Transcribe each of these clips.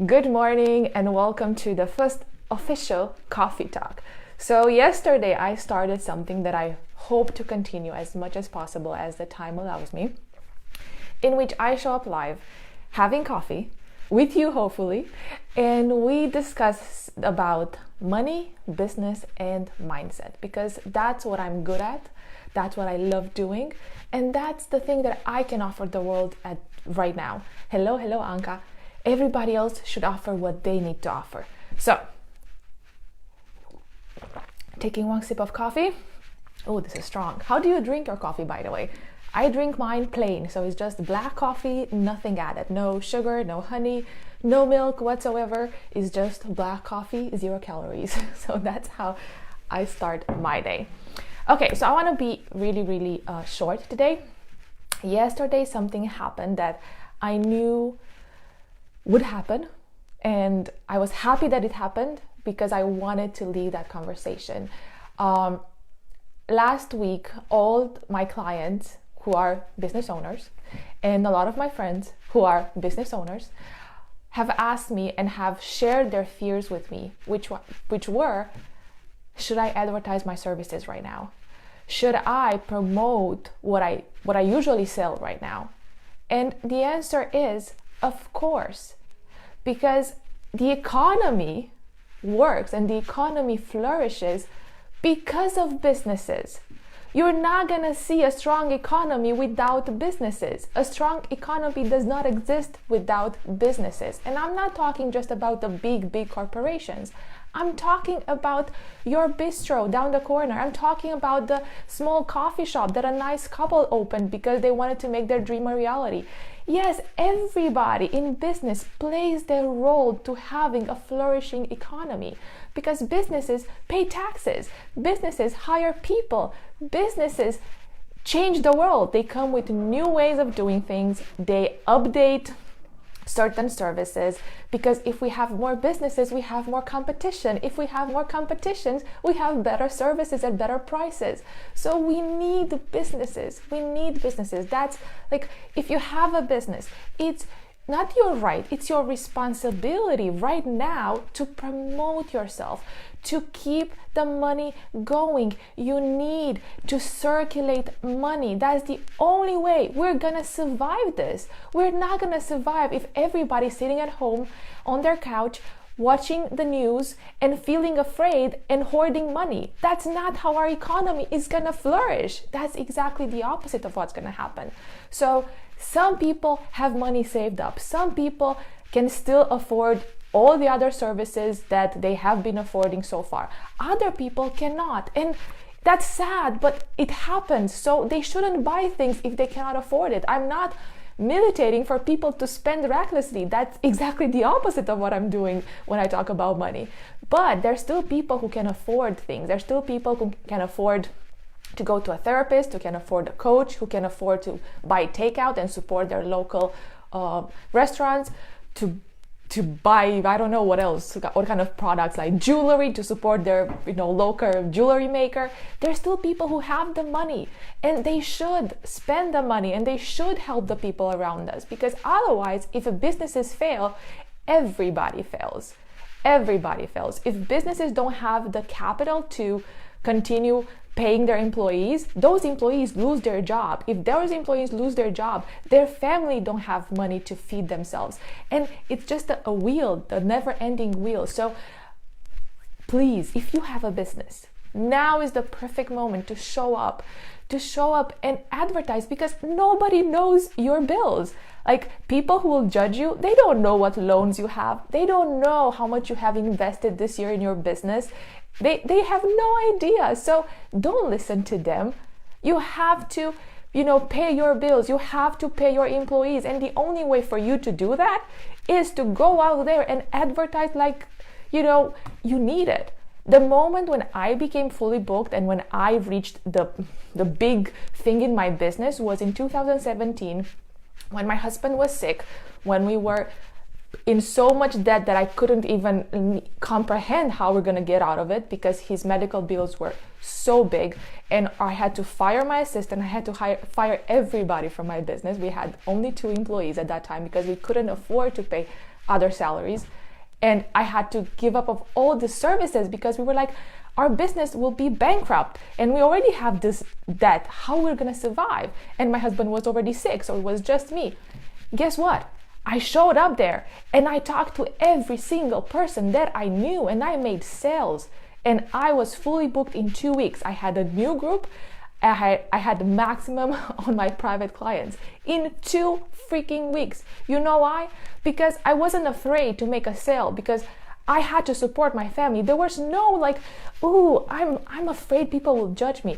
Good morning and welcome to the first official Coffee Talk. So yesterday I started something that I hope to continue as much as possible as the time allows me, in which I show up live having coffee with you hopefully, and we discuss about money, business and mindset, because that's what I'm good at, that's what I love doing, and that's the thing that I can offer the world at right now. Hello Anka. Everybody else should offer what they need to offer. So, taking one sip of coffee. Oh, this is strong. How do you drink your coffee, by the way? I drink mine plain, so it's just black coffee, nothing added. No sugar, no honey, no milk whatsoever. It's just black coffee, 0 calories. So that's how I start my day. Okay, so I want to be really short today. Yesterday, something happened that I knew would happen, and I was happy that it happened because I wanted to lead that conversation. Last week, all my clients who are business owners and a lot of my friends who are business owners have asked me and have shared their fears with me, which were, should I advertise my services right now? Should I promote what I usually sell right now? And the answer is, of course, because the economy works and the economy flourishes because of businesses. You're not going to see a strong economy without businesses. A strong economy does not exist without businesses. And I'm not talking just about the big corporations. I'm talking about your bistro down the corner. I'm talking about the small coffee shop that a nice couple opened because they wanted to make their dream a reality. Yes, everybody in business plays their role to having a flourishing economy, because businesses pay taxes, businesses hire people, businesses change the world. They come with new ways of doing things. They update certain services, because if we have more businesses, we have more competition. If we have more competitions, we have better services at better prices. So we need businesses. That's like, if you have a business, it's not your right, it's your responsibility right now to promote yourself, to keep the money going. You need to circulate money. That's the only way we're gonna survive this. We're not gonna survive if everybody's sitting at home on their couch watching the news and feeling afraid and hoarding money. That's not how our economy is gonna flourish. That's exactly the opposite of what's gonna happen. So some people have money saved up. Some people can still afford all the other services that they have been affording so far. Other people cannot. And that's sad, but it happens. So they shouldn't buy things if they cannot afford it. I'm not militating for people to spend recklessly. That's exactly the opposite of what I'm doing when I talk about money. But there's still people who can afford things. There's still people who can afford to go to a therapist, who can afford a coach, who can afford to buy takeout and support their local restaurants, to buy, I don't know what else, what kind of products, like jewelry, to support their local jewelry maker. There's still people who have the money, and they should spend the money, and they should help the people around us, because otherwise, if businesses fail, everybody fails. Everybody fails. If businesses don't have the capital to continue paying their employees, those employees lose their job. If those employees lose their job, their family don't have money to feed themselves. And it's just a wheel, the never-ending wheel. So please, if you have a business, now is the perfect moment to show up and advertise, because nobody knows your bills. Like, people who will judge you, they don't know what loans you have. They don't know how much you have invested this year in your business. They have no idea. So don't listen to them. You have to, pay your bills. You have to pay your employees. And the only way for you to do that is to go out there and advertise like, you need it. The moment when I became fully booked and when I reached the big thing in my business was in 2017, when my husband was sick, when we were in so much debt that I couldn't even comprehend how we're going to get out of it, because his medical bills were so big, and I had to fire my assistant. I had to fire everybody from my business. We had only 2 employees at that time because we couldn't afford to pay other salaries. And I had to give up of all the services because we were like, our business will be bankrupt and we already have this debt. How we're gonna survive? And my husband was already sick, so it was just me. Guess what? I showed up there and I talked to every single person that I knew and I made sales. And I was fully booked in 2 weeks. I had a new group. I had the maximum on my private clients in 2 freaking weeks. You know why? Because I wasn't afraid to make a sale because I had to support my family. There was no like, ooh, I'm afraid people will judge me.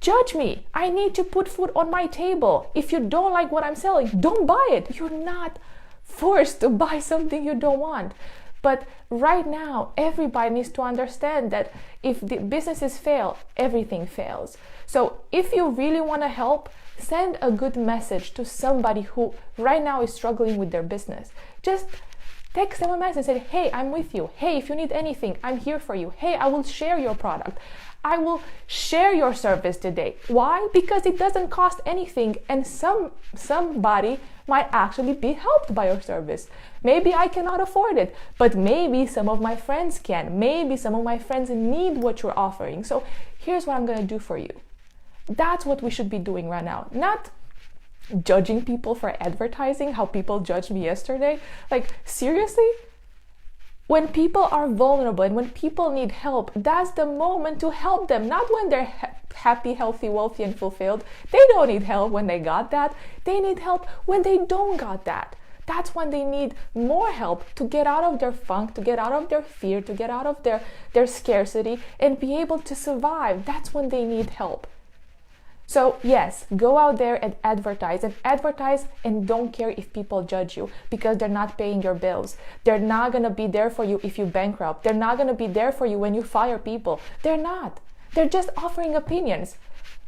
Judge me. I need to put food on my table. If you don't like what I'm selling, don't buy it. You're not forced to buy something you don't want. But right now, everybody needs to understand that if the businesses fail, everything fails. So if you really want to help, send a good message to somebody who right now is struggling with their business. Just text them a message and say, hey, I'm with you. Hey, if you need anything, I'm here for you. Hey, I will share your product. I will share your service today. Why? Because it doesn't cost anything and somebody might actually be helped by your service. Maybe I cannot afford it, but maybe some of my friends can. Maybe some of my friends need what you're offering. So here's what I'm going to do for you. That's what we should be doing right now. Not judging people for advertising, how people judged me yesterday. Like, seriously? When people are vulnerable and when people need help, that's the moment to help them. Not when they're happy, healthy, wealthy, and fulfilled. They don't need help when they got that. They need help when they don't got that. That's when they need more help to get out of their funk, to get out of their fear, to get out of their scarcity and be able to survive. That's when they need help. So yes, go out there and advertise and don't care if people judge you because they're not paying your bills. They're not going to be there for you if you bankrupt. They're not going to be there for you when you fire people. They're not. They're just offering opinions.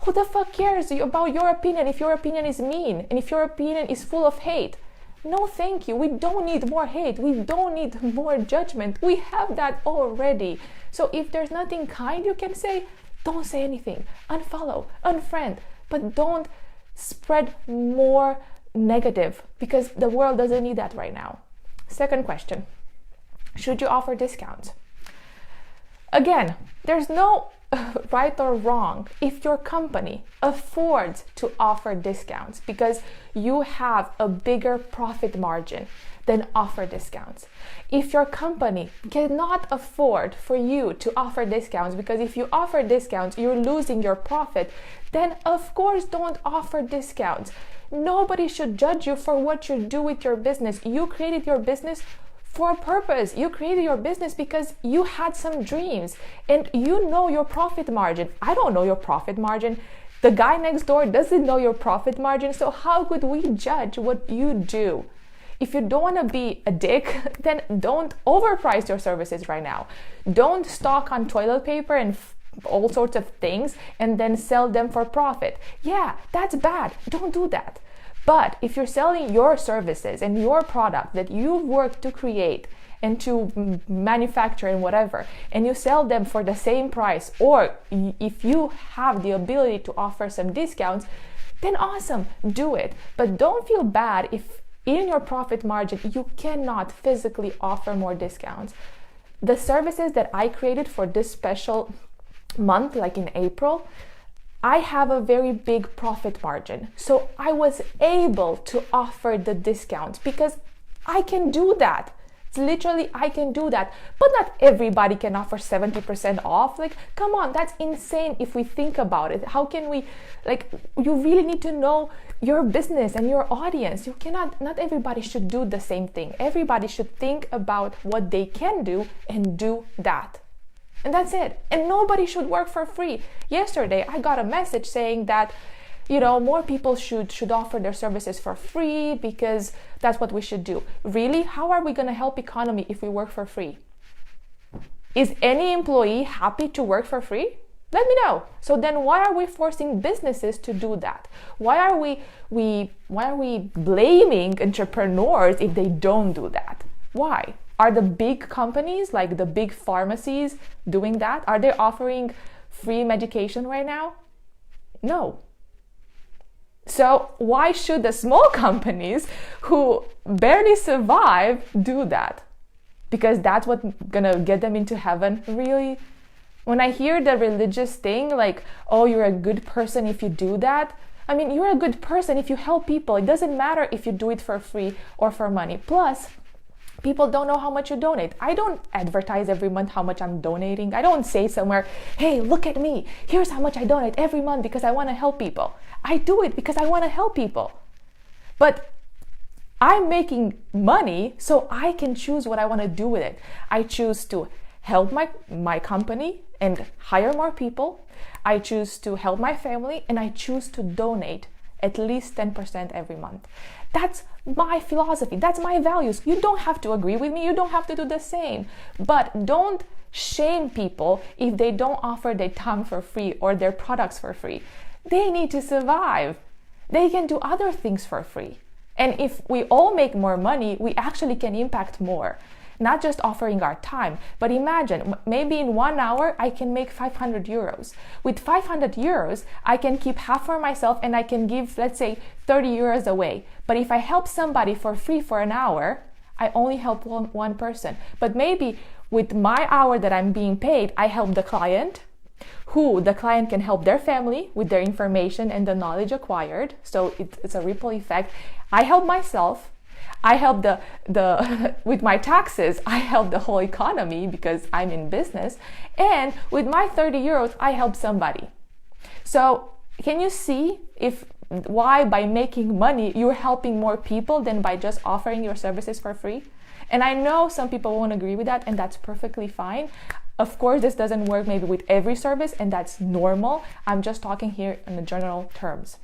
Who the fuck cares about your opinion if your opinion is mean and if your opinion is full of hate? No, thank you. We don't need more hate. We don't need more judgment. We have that already. So if there's nothing kind you can say, don't say anything. Unfollow, unfriend, but don't spread more negative because the world doesn't need that right now. Second question, should you offer discounts? Again, there's no right or wrong if your company affords to offer discounts because you have a bigger profit margin, then offer discounts. If your company cannot afford for you to offer discounts because if you offer discounts you're losing your profit, then of course don't offer discounts. Nobody should judge you for what you do with your business. You created your business for a purpose. You created your business because you had some dreams and you know your profit margin. I don't know your profit margin. The guy next door doesn't know your profit margin. So how could we judge what you do? If you don't want to be a dick, then don't overprice your services right now. Don't stock on toilet paper and all sorts of things and then sell them for profit. Yeah, that's bad. Don't do that. But if you're selling your services and your product that you've worked to create and to manufacture and whatever, and you sell them for the same price, or if you have the ability to offer some discounts, then awesome, do it. But don't feel bad if in your profit margin you cannot physically offer more discounts. The services that I created for this special month, like in April, I have a very big profit margin. So I was able to offer the discounts because I can do that. It's literally, I can do that. But not everybody can offer 70% off. Like, come on, that's insane if we think about it. How can we, like, you really need to know your business and your audience. You cannot, not everybody should do the same thing. Everybody should think about what they can do and do that. And that's it. And nobody should work for free. Yesterday, I got a message saying that, you know, more people should offer their services for free because that's what we should do. Really? How are we going to help economy if we work for free? Is any employee happy to work for free? Let me know. So then why are we forcing businesses to do that? Why are we blaming entrepreneurs if they don't do that? Why? Are the big companies, like the big pharmacies, doing that? Are they offering free medication right now? No. So why should the small companies who barely survive do that? Because that's what's gonna get them into heaven? Really? When I hear the religious thing, like, oh, you're a good person if you do that. I mean, you're a good person if you help people. It doesn't matter if you do it for free or for money. Plus, people don't know how much you donate. I don't advertise every month how much I'm donating. I don't say somewhere, hey, look at me. Here's how much I donate every month because I want to help people. I do it because I want to help people. But I'm making money so I can choose what I want to do with it. I choose to help my company and hire more people. I choose to help my family, and I choose to donate at least 10% every month. That's my philosophy. That's my values. You don't have to agree with me. You don't have to do the same. But don't shame people if they don't offer their time for free or their products for free. They need to survive. They can do other things for free. And if we all make more money, we actually can impact more. Not just offering our time, but imagine, maybe in 1 hour, I can make 500 euros. With 500 euros, I can keep half for myself and I can give, let's say, 30 euros away. But if I help somebody for free for an hour, I only help one person. But maybe with my hour that I'm being paid, I help the client, who the client can help their family with their information and the knowledge acquired. So it's a ripple effect. I help myself. I help with my taxes, I help the whole economy because I'm in business. And with my 30 euros, I help somebody. So can you see why by making money, you're helping more people than by just offering your services for free? And I know some people won't agree with that, and that's perfectly fine. Of course, this doesn't work maybe with every service, and that's normal. I'm just talking here in the general terms.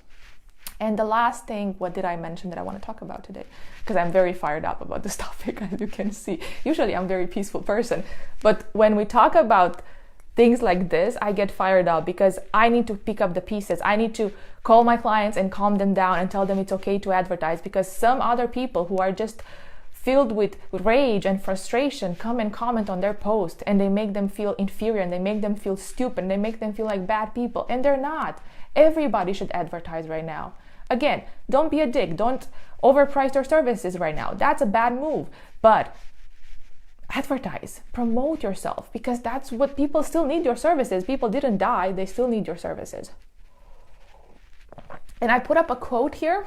And the last thing, what did I mention that I want to talk about today? Because I'm very fired up about this topic, as you can see. Usually I'm a very peaceful person. But when we talk about things like this, I get fired up because I need to pick up the pieces. I need to call my clients and calm them down and tell them it's okay to advertise, because some other people who are just filled with rage and frustration come and comment on their post, and they make them feel inferior, and they make them feel stupid, and they make them feel like bad people, and they're not. Everybody should advertise right now. Again, don't be a dick. Don't overprice your services right now. That's a bad move. But advertise, promote yourself, because that's what people still need your services. People didn't die. They still need your services. And I put up a quote here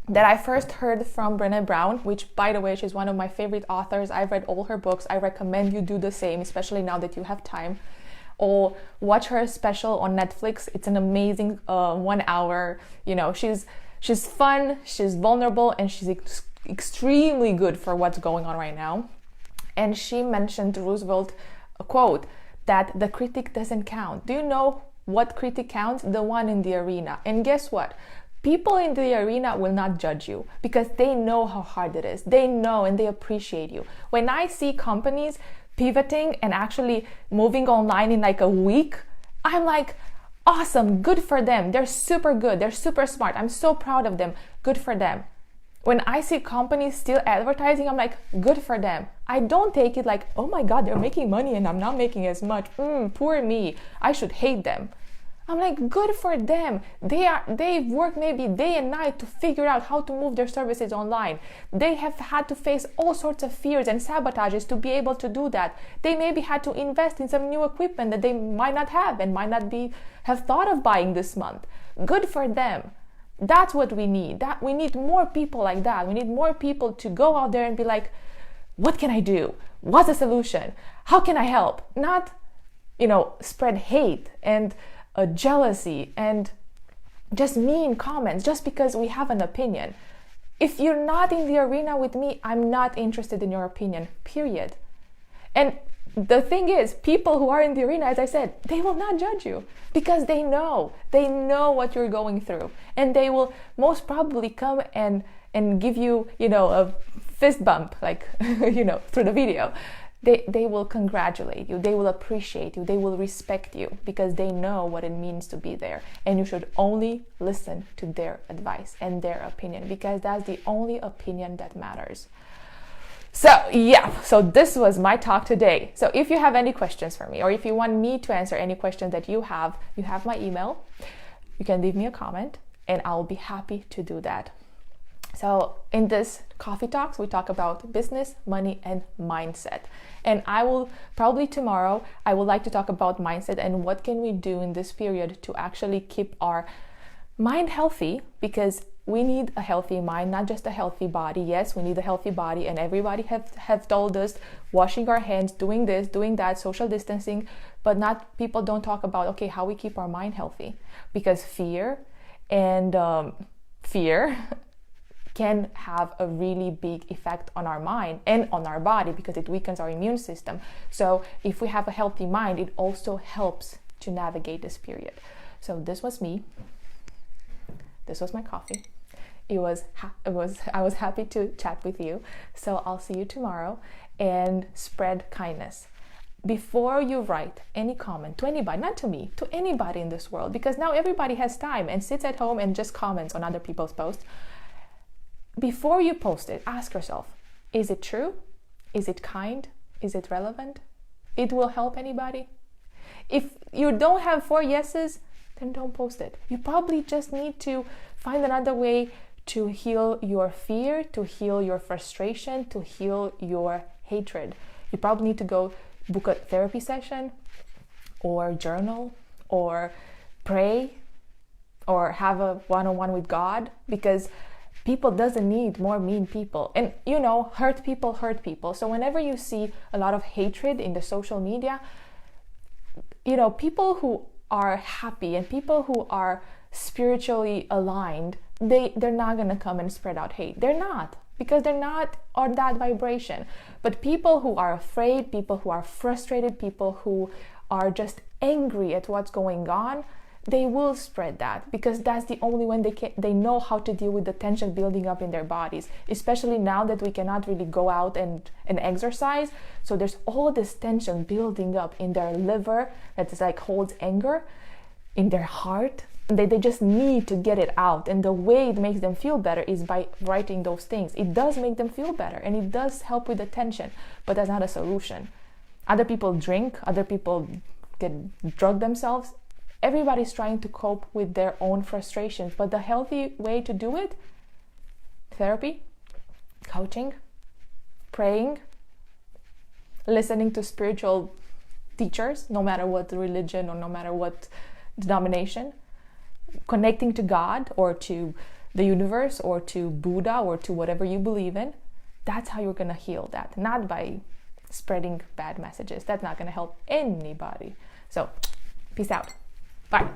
that I first heard from Brennan Brown, which, by the way, she's one of my favorite authors. I've read all her books. I recommend you do the same, especially now that you have time. Or watch her special on Netflix. It's an amazing 1 hour. You know, she's fun, she's vulnerable, and she's extremely good for what's going on right now. And she mentioned Roosevelt a quote that the critic doesn't count. Do you know what critic counts? The one in the arena. And guess what? People in the arena will not judge you because they know how hard it is. They know and they appreciate you. When I see companies pivoting and actually moving online in like a week, I'm like, awesome, good for them. They're super good. They're super smart. I'm so proud of them. Good for them. When I see companies still advertising, I'm like, good for them. I don't take it like, oh my God, they're making money and I'm not making as much. Poor me. I should hate them. I'm like, good for them. They've worked maybe day and night to figure out how to move their services online. They have had to face all sorts of fears and sabotages to be able to do that. They maybe had to invest in some new equipment that they might not have and might not have thought of buying this month. Good for them. That's what we need. We need more people like that. We need more people to go out there and be like, what can I do? What's the solution? How can I help? Not, spread hate and jealousy and just mean comments just because we have an opinion. If you're not in the arena with me, I'm not interested in your opinion, period. And the thing is, people who are in the arena, as I said, they will not judge you because they know what you're going through, and they will most probably come and give you, a fist bump, like, through the video. They will congratulate you, they will appreciate you, they will respect you because they know what it means to be there. And you should only listen to their advice and their opinion because that's the only opinion that matters. So this was my talk today. So if you have any questions for me, or if you want me to answer any questions that you have my email. You can leave me a comment. and I'll be happy to do that. So in this Coffee Talks, we talk about business, money, and mindset. And I will probably tomorrow, I would like to talk about mindset and what can we do in this period to actually keep our mind healthy, because we need a healthy mind, not just a healthy body. Yes, we need a healthy body, and everybody have told us washing our hands, doing this, doing that, social distancing, but not people don't talk about, okay, how we keep our mind healthy, because fear can have a really big effect on our mind and on our body because it weakens our immune system. So if we have a healthy mind, it also helps to navigate this period. So this was me. This was my coffee. I was happy to chat with you. So I'll see you tomorrow, and spread kindness. Before you write any comment to anybody, not to me, to anybody in this world, because now everybody has time and sits at home and just comments on other people's posts. Before you post it, ask yourself, is it true? Is it kind? Is it relevant? It will help anybody? If you don't have 4 yeses, then don't post it. You probably just need to find another way to heal your fear, to heal your frustration, to heal your hatred. You probably need to go book a therapy session, or journal, or pray, or have a one-on-one with God, because people doesn't need more mean people. And hurt people. So whenever you see a lot of hatred in the social media, people who are happy and people who are spiritually aligned, they're not going to come and spread out hate. They're not, because they're not on that vibration. But people who are afraid, people who are frustrated, people who are just angry at what's going on, they will spread that, because that's the only way they know how to deal with the tension building up in their bodies, especially now that we cannot really go out and exercise. So there's all this tension building up in their liver that is like holds anger, in their heart. They just need to get it out, and the way it makes them feel better is by writing those things. It does make them feel better, and it does help with the tension, but that's not a solution. Other people drink, other people drug themselves. Everybody's trying to cope with their own frustrations, but the healthy way to do it, therapy, coaching, praying, listening to spiritual teachers, no matter what religion or no matter what denomination, connecting to God or to the universe or to Buddha or to whatever you believe in. That's how you're going to heal that, not by spreading bad messages. That's not going to help anybody. So, peace out. Bye.